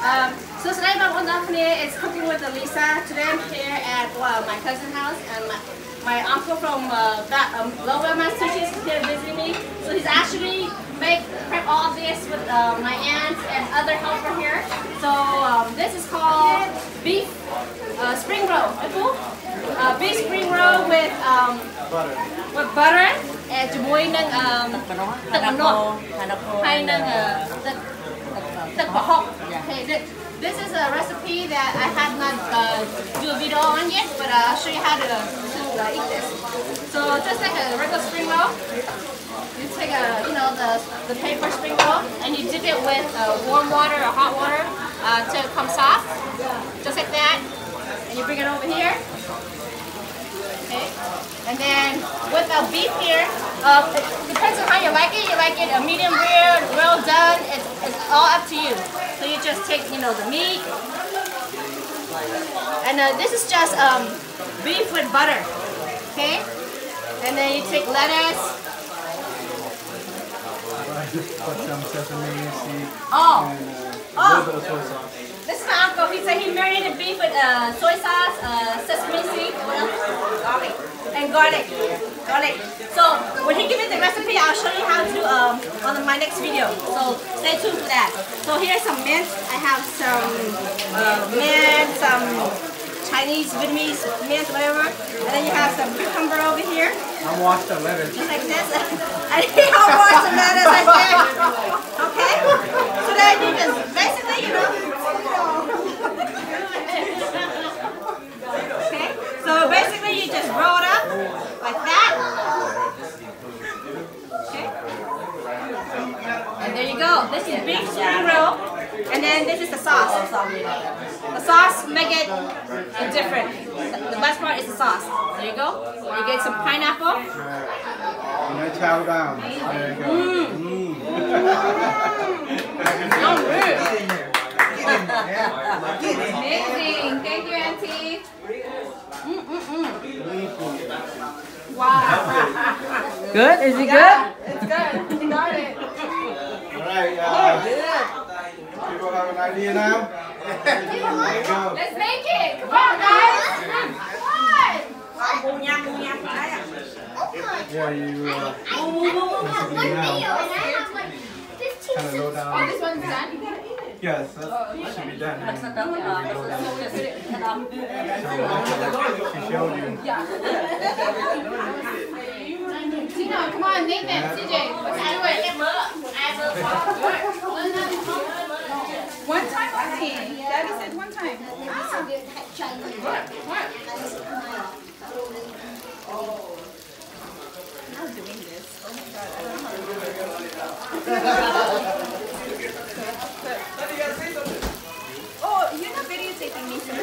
So today my company is cooking with Lisa. Today I'm here at my cousin's house, and my uncle from Lowell, Massachusetts is here visiting me. So he's actually prep all this with my aunts and other helper here. So this is called beef spring roll. Beef spring roll with butter and ជាមួយនឹងទឹកអំណក់ហើយនឹងទឹកប្រហុក Okay, this is a recipe that I have not do a video on yet, but I'll show you how to eat this. So just like a regular spring roll, you take the paper spring roll and you dip it with warm water or hot water till it comes soft, just like that. And you bring it over here. Okay, and then with the beef here, it depends on how you like it. You like it a medium rare, well done. It's all up to you. So you just take, the meat, and this is just beef with butter. Okay, and then you take lettuce. Put some sesame seed and a little bit of soy sauce. This is my uncle. He said he marinated beef with soy sauce, sesame seed, garlic, and garlic. So when he gives me the recipe, I'll show you how to do on my next video. So stay tuned for that. So here's some mint. I have some mint, some Chinese, Vietnamese mint, whatever. And then you have some cucumber over here. I'm wash the lettuce. Just like this. And I'll wash the lettuce like that. Okay? So then you just basically, Okay? So basically you just roll it up like that. Okay? And there you go. This is beef spring roll. And then this is the sauce. The sauce make it different. The best part is the sauce. There you go. You get some pineapple. And then chow down. There you go. Amazing. Thank you, Auntie. Wow. Good? Is it good? It's good. You got it. Alright, people have an idea now? There you go. Let's make it. Come on, guys. Come on. Yeah, you kind of low down. Oh, this one's done? Yes, that should be done. She showed you. Tina, come on, Nathan, CJ, let's do it. One time only. Daddy said one time. I'm doing this. Oh my god, I don't know how to do it. Oh, you're not videotaping me, sir.